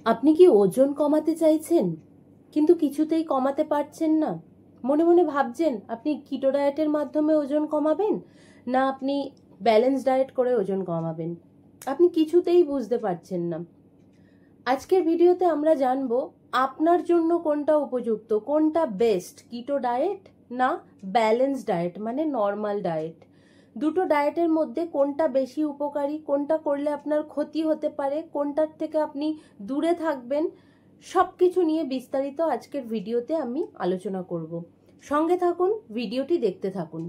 আপনি কি ওজন কমাতে চাইছেন কিন্তু কিছুতেই কমাতে পারছেন না? মনে মনে ভাবছেন আপনি কিটো ডায়েটের মাধ্যমে ওজন কমাবেন না আপনি ব্যালেন্স ডায়েট করে ওজন কমাবেন, আপনি কিছুতেই বুঝতে পারছেন না। আজকের ভিডিওতে আমরা জানবো আপনার জন্য কোনটা উপযুক্ত, কোনটা বেস্ট, কিটো ডায়েট না ব্যালেন্স ডায়েট মানে নর্মাল ডায়েট। দুটো ডায়েটের মধ্যে কোনটা বেশি উপকারী, কোনটা করলে আপনার ক্ষতি হতে পারে, কোনটার থেকে আপনি দূরে থাকবেন, সবকিছু নিয়ে বিস্তারিত আজকের ভিডিওতে আমি আলোচনা করব। সঙ্গে থাকুন, ভিডিওটি দেখতে থাকুন।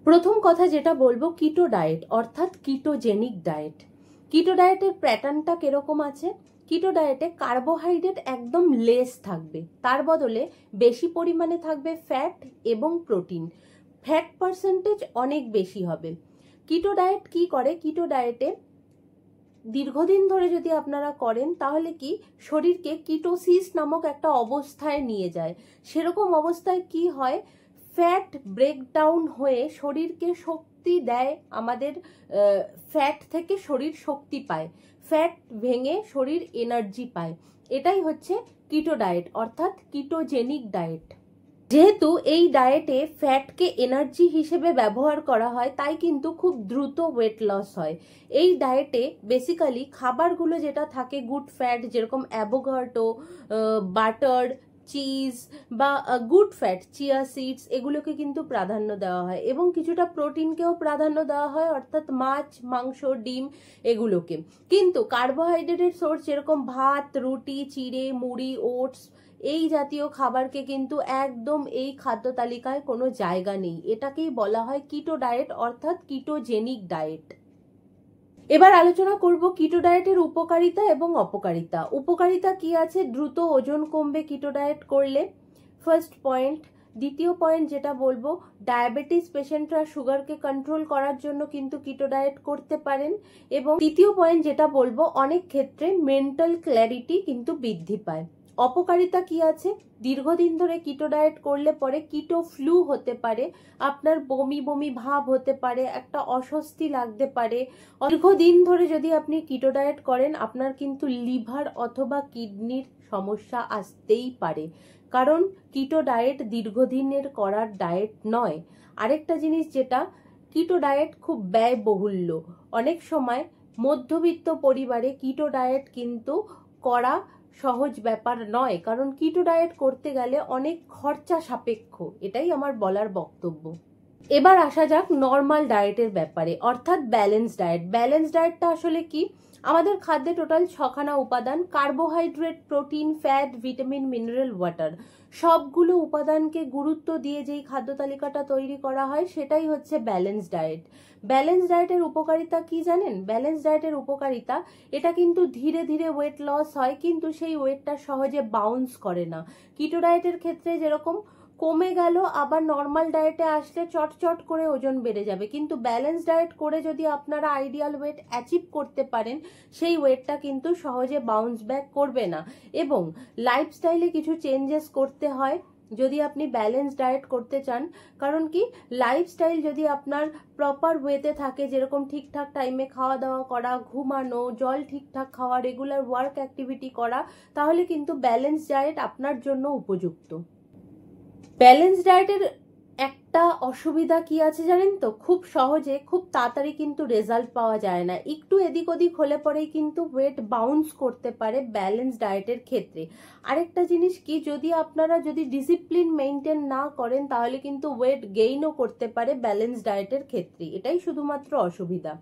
প্রথম কথা যেটা বলবো, কিটো ডায়েট অর্থাৎ কিটোজেনিক ডায়েট। কিটো ডায়েটের প্যাটার্নটা কিরকম আছে? কিটো ডায়েটে কার্বোহাইড্রেট একদম লেস থাকবে, তার বদলে বেশি পরিমাণে থাকবে ফ্যাট এবং প্রোটিন। ফ্যাট পার্সেন্টেজ অনেক বেশি হবে। কিটো ডায়েট কি করে? কিটো ডায়েটে দীর্ঘদিন ধরে যদি আপনারা করেন তাহলে কি শরীরকে কিটোসিস নামক একটা অবস্থায় নিয়ে যায়। সেরকম অবস্থায় কি হয়, ফ্যাট ব্রেকডাউন হয়ে শরীরকে শক্তি দেয়। আমাদের ফ্যাট থেকে শরীর শক্তি পায়, ফ্যাট ভেঙে শরীর এনার্জি পায়। এটাই হচ্ছে কিটো ডায়েট অর্থাৎ কিটোজেনিক ডায়েট। যেহেতু এই ডায়েটে ফ্যাটকে এনার্জি হিসেবে ব্যবহার করা হয়, তাই কিন্তু খুব দ্রুত ওয়েট লস হয়। এই ডায়েটে বেসিক্যালি খাবারগুলো যেটা থাকে গুড ফ্যাট, যেরকম অ্যাভোকাডো, বাটার, চিজ বা গুড ফ্যাট, চিয়া সিডস, এগুলোকে কিন্তু প্রাধান্য দেওয়া হয় এবং কিছুটা প্রোটিনকেও প্রাধান্য দেওয়া হয় অর্থাৎ মাছ, মাংস, ডিম এগুলোকে। কিন্তু কার্বোহাইড্রেটের সোর্স যেরকম ভাত, রুটি, চিড়ে, মুড়ি, ওটস, এই জাতীয় খাবারকে কিন্তু একদম এই খাদ্য তালিকায় কোনো জায়গা নেই। এটাকেই বলা হয় কিটো ডায়েট অর্থাৎ কিটোজেনিক ডায়েট। এবার আলোচনা করব কিটো ডায়েটের উপকারিতা এবং অপকারিতা। উপকারিতা কি আছে? দ্রুত ওজন কমবে কিটো ডায়েট করলে, ফার্স্ট পয়েন্ট। দ্বিতীয় পয়েন্ট যেটা বলবো, ডায়াবেটিস পেশেন্টরা সুগারকে কন্ট্রোল করার জন্য কিন্তু কিটো ডায়েট করতে পারেন। এবং তৃতীয় পয়েন্ট যেটা বলবো, অনেক ক্ষেত্রে মেন্টাল ক্ল্যারিটি কিন্তু বৃদ্ধি পায়। অপকারিতা কি আছে? দীর্ঘদিন ধরে কিটো ডায়েট করলে পরে কিটো ফ্লু হতে পারে, আপনার বমি বমি ভাব হতে পারে, একটা অস্বস্তি লাগতে পারে। দীর্ঘদিন ধরে যদি আপনি কিটো ডায়েট করেন, আপনার কিন্তু লিভার অথবা কিডনির সমস্যা আসতেই পারে, কারণ কিটো ডায়েট দীর্ঘদিনের করার ডায়েট নয়। আরেকটা জিনিস যেটা, কিটো ডায়েট খুব ব্যয়বহুল্য। অনেক সময় মধ্যবিত্ত পরিবারে কিটো ডায়েট কিন্তু করা সহজ ব্যাপার নয়, কারণ কিটো ডায়েট করতে গেলে অনেক খরচা সাপেক্ষ। এটাই আমার বলার বক্তব্য। এবার আসা যাক নর্মাল ডায়েটের ব্যাপারে অর্থাৎ ব্যালেন্স ডায়েট। ব্যালেন্স ডায়েটটা আসলে কি? আমাদের খাদ্যে টোটাল 6খানা উপাদান, carbohydrate, protein, fat, vitamin, mineral, water, সবগুলো উপাদানকে গুরুত্ব দিয়ে যেই খাদ্য তালিকাটা তৈরি করা হয় সেটাই হচ্ছে ব্যালেন্স ডায়েট। ব্যালেন্স ডায়েটের উপকারিতা কি জানেন? ব্যালেন্স ডায়েটের উপকারিতা, এটা কিন্তু ধীরে ধীরে ওয়েট লস হয়, কিন্তু সেই ওয়েটটা সহজে বাউন্স করে না। কিটো ডায়েটের ক্ষেত্রে যেরকম কমে গেল আবার নর্মাল ডায়েটে আসলে চটচট করে ওজন বেড়ে যাবে, কিন্তু ব্যালেন্স ডায়েট করে যদি আপনারা আইডিয়াল ওয়েট অ্যাচিভ করতে পারেন, সেই ওয়েটটা কিন্তু সহজে বাউন্স ব্যাক করবে না। এবং লাইফস্টাইলে কিছু চেঞ্জেস করতে হয় যদি আপনি ব্যালেন্স ডায়েট করতে চান। কারণ কি, লাইফস্টাইল যদি আপনার প্রপার ওয়েতে থাকে, যেরকম ঠিকঠাক টাইমে খাওয়া দাওয়া করা, ঘুমানো, জল ঠিকঠাক খাওয়া, রেগুলার ওয়ার্ক অ্যাক্টিভিটি করা, তাহলে কিন্তু ব্যালেন্স ডায়েট আপনার জন্য উপযুক্ত। ব্যালেন্স ডায়েটের একটা অসুবিধা কি আছে জানেন তো? খুব সহজে খুব তাড়াতাড়ি কিন্তু রেজাল্ট পাওয়া যায় না, একটু এদিক ওদিক হলে পরেই কিন্তু ওয়েট বাউন্স করতে পারে ব্যালেন্স ডায়েটের ক্ষেত্রে। আরেকটা জিনিস কি, যদি ডিসিপ্লিন মেনটেন না করেন তাহলে কিন্তু ওয়েট গেইনও করতে পারে ব্যালেন্স ডায়েটের ক্ষেত্রে। এটাই শুধুমাত্র অসুবিধা।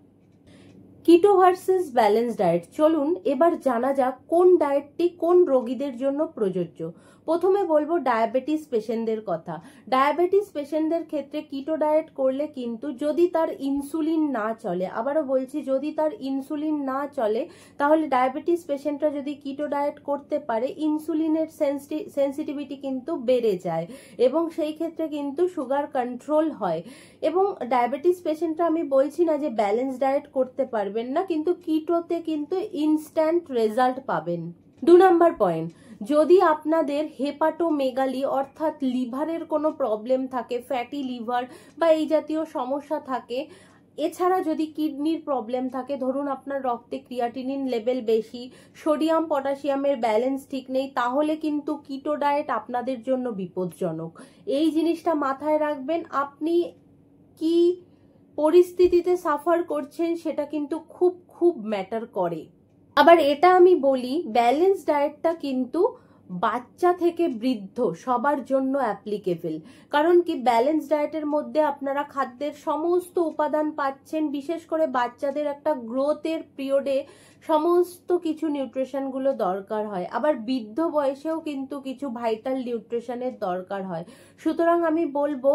কিটো ভার্সেস ব্যালেন্স ডায়েট, চলুন এবার জানা যাক কোন ডায়েটটি কোন রোগীদের জন্য প্রযোজ্য। প্রথমে বলবো ডায়াবেটিস পেশেন্টদের কথা। ডায়াবেটিস পেশেন্টদের ক্ষেত্রে কিটো ডায়েট করলে কিন্তু যদি তার ইনসুলিন না চলে, আবারও বলছি যদি তার ইনসুলিন না চলে, তাহলে ডায়াবেটিস পেশেন্টরা যদি কিটো ডায়েট করতে পারে, ইনসুলিনের সেন্সিটিভিটি কিন্তু বেড়ে যায় এবং সেই ক্ষেত্রে কিন্তু সুগার কন্ট্রোল হয়। এবং ডায়াবেটিস পেশেন্টরা, আমি বলছি না যে ব্যালেন্স ডায়েট করতে পারবেন না, কিন্তু কিটোতে কিন্তু ইনস্ট্যান্ট রেজাল্ট পাবেন। 2 নম্বর পয়েন্ট, যদি আপনাদের হেপাটোমেগালি অর্থাৎ লিভারের কোনো প্রবলেম থাকে, ফ্যাটি লিভার বা এই জাতীয় সমস্যা থাকে, এছাড়া যদি কিডনির প্রবলেম থাকে, ধরুন আপনার রক্তে ক্রিয়াটিনিন লেভেল বেশি, সোডিয়াম পটাশিয়ামের ব্যালেন্স ঠিক নেই, তাহলে কিন্তু কিটো ডায়েট আপনাদের জন্য বিপজ্জনক। এই জিনিসটা মাথায় রাখবেন। আপনি কি পরিস্থিতিতে সাফার করছেন সেটা কিন্তু খুব খুব ম্যাটার করে। আবার এটা আমি বলি, ব্যালেন্স ডায়েটটা কিন্তু বাচ্চা থেকে বৃদ্ধ সবার জন্য অ্যাপ্লিকেবল। কারণ কি, ব্যালেন্স ডায়েটের মধ্যে আপনারা খাদ্যের সমস্ত উপাদান পাচ্ছেন, বিশেষ করে বাচ্চাদের একটা গ্রোথের পিরিয়ডে সমস্ত কিছু নিউট্রিশনগুলো দরকার হয়। আবার বৃদ্ধ বয়সেও কিন্তু কিছু ভাইটাল নিউট্রিশনের দরকার হয়। সুতরাং আমি বলবো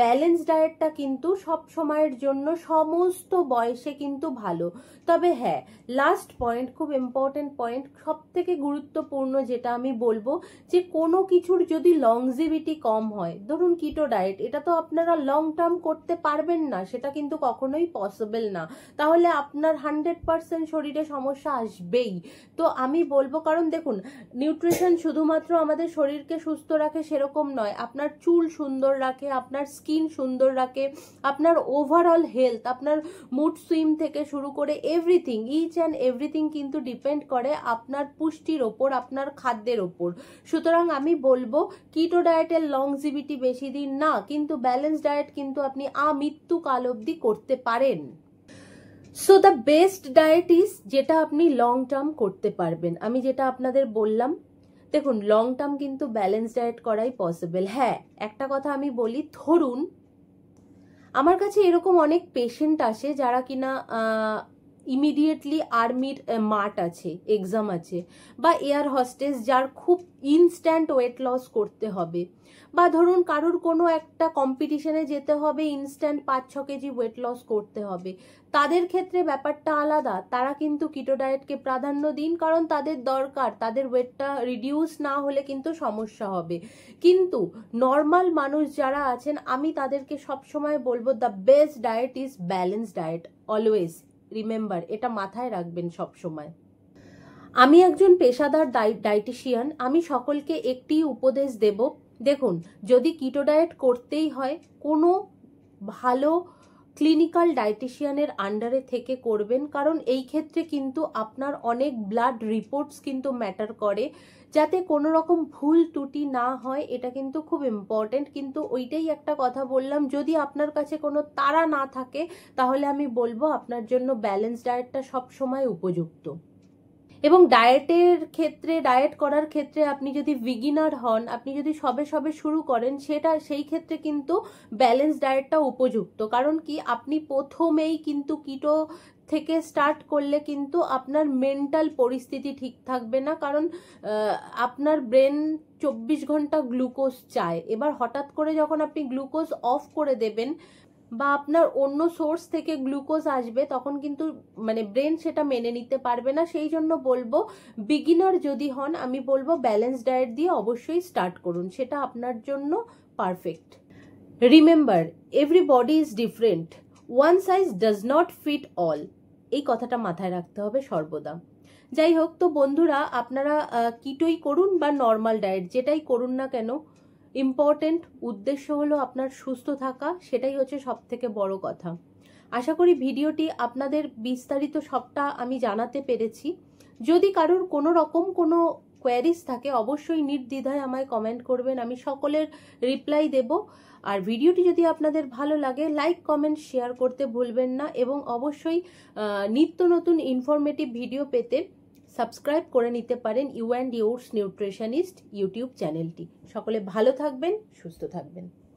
ব্যালেন্স ডায়েটটা কিন্তু সব সময়ের জন্য সমস্ত বয়সে কিন্তু ভালো। তবে হ্যাঁ, লাস্ট পয়েন্ট, খুব ইম্পর্টেন্ট পয়েন্ট, সব থেকে গুরুত্বপূর্ণ যেটা আমি বলবো, যে কোনো কিছুর যদি লংজিভিটি কম হয়, ধরুন কিটো ডায়েট, এটা তো আপনারা লং টার্ম করতে পারবেন না, সেটা কিন্তু কখনোই পসিবল না। তাহলে আপনার 100% শরীরে সমস্যা আসবেই। তো আমি বলবো, কারণ দেখুন, নিউট্রিশন শুধুমাত্র আমাদের শরীরকে সুস্থ রাখে সেরকম নয়, আপনার চুল সুন্দর রাখে, আপনার স্কিন সুন্দর রাখে, আপনার ওভারঅল হেলথ, আপনার মুড সুইং থেকে শুরু করে এভরিথিং, ইচ অ্যান্ড এভরিথিং কিন্তু ডিপেন্ড করে আপনার পুষ্টির ওপর, আপনার খাদ্যের ওপর। সুতরাং আমি বলবো কিটো ডায়েটের লংজিভিটি বেশি দিন না, কিন্তু ব্যালেন্স ডায়েট কিন্তু আপনি আমৃত্যুকাল অবধি করতে পারেন। So the best diet is যেটা আপনি লং টার্ম করতে পারবেন। আমি যেটা আপনাদের বললাম, দেখুন লং টার্ম কিন্তু ব্যালেন্স ডায়েট করাই পসিবল। হ্যাঁ, একটা কথা আমি বলি, ধরুন আমার কাছে এরকম অনেক পেশেন্ট আসে যারা কিনা ইমিডিয়েটলি আর্মির মাঠ আছে, এক্সাম আছে, বা এয়ার হোস্টেস যার খুব ইনস্ট্যান্ট ওয়েট লস করতে হবে, বা ধরুন কারুর কোনো একটা কম্পিটিশনে যেতে হবে, ইনস্ট্যান্ট 5-6 কেজি ওয়েট লস করতে হবে। তাদের ক্ষেত্রে ব্যাপারটা আলাদা, তারা কিন্তু কিটো ডায়েটকে প্রাধান্য দিন, কারণ তাদের দরকার, তাদের ওয়েটটা রিডিউস না হলে কিন্তু সমস্যা হবে। কিন্তু নর্মাল মানুষ যারা আছেন, আমি তাদেরকে সবসময় বলবো the best diet is balance diet, always remember, এটা মাথায় রাখবেন সব সময়। আমি একজন পেশাদার ডায়েটিশিয়ান, আমি সকলকে একটি উপদেশ দেব, দেখুন যদি কিটো ডায়েট করতেই হয়, কোনো ভালো ক্লিনিক্যাল ডায়েটিশিয়ানের আন্ডারে থেকে করবেন, কারণ এই ক্ষেত্রে কিন্তু আপনার অনেক ব্লাড রিপোর্টস কিন্তু ম্যাটার করে, যাতে কোনো রকম ভুল ত্রুটি না হয়, এটা কিন্তু খুব ইম্পর্টেন্ট। কিন্তু ওইটাই একটা কথা বললাম, যদি আপনার কাছে কোনো তাড়া না থাকে, তাহলে আমি বলবো আপনার জন্য ব্যালেন্স ডায়েটটা সবসময় উপযুক্ত। এবং ডায়েটের ক্ষেত্রে, ডায়েট করার ক্ষেত্রে আপনি যদি বিগিনার হন, আপনি যদি সবে সবে শুরু করেন, সেই ক্ষেত্রে কিন্তু ব্যালেন্স ডায়েটটা উপযুক্ত। কারণ কি, আপনি প্রথমেই কিন্তু কিটো থেকে স্টার্ট করলে কিন্তু আপনার মেন্টাল পরিস্থিতি ঠিক থাকবে না, কারণ আপনার ব্রেন 24 ঘন্টা গ্লুকোজ চায়। এবার হঠাৎ করে যখন আপনি গ্লুকোজ অফ করে দেবেন, বা আপনার অন্য সোর্স থেকে গ্লুকোজ আসবে, তখন কিন্তু ব্রেন সেটা মেনে নিতে পারবে না। সেই জন্য বলবো, বিগিনার যদি হন, আমি বলবো ব্যালেন্স ডায়েট দিয়ে অবশ্যই স্টার্ট করুন, সেটা আপনার জন্য perfect. Remember, everybody is different, one size does not fit all, এই কথাটা মাথায় রাখতে হবে সর্বদা। যাই হোক, তো বন্ধুরা, আপনারা কিটোই করুন বা নর্মাল ডায়েট, যেটাই করুন না কেন, ইম্পর্টেন্ট উদ্দেশ্য হলো আপনার সুস্থ থাকা, সেটাই হচ্ছে সব থেকে বড় কথা। আশা করি ভিডিওটি আপনাদের বিস্তারিত সবটা আমি জানাতে পেরেছি। যদি কারোর কোনো রকম কোনো কোয়ারিজ থাকে, অবশ্যই নির্দ্বিধায় আমায় কমেন্ট করবেন, আমি সকলের রিপ্লাই দেব। আর ভিডিওটি যদি আপনাদের ভালো লাগে, লাইক কমেন্ট শেয়ার করতে ভুলবেন না, এবং অবশ্যই নিত্য নতুন ইনফরমেটিভ ভিডিও পেতে সাবস্ক্রাইব করে নিতে পারেন you and yours nutritionist YouTube চ্যানেলটি। সকলে ভালো থাকবেন, সুস্থ থাকবেন।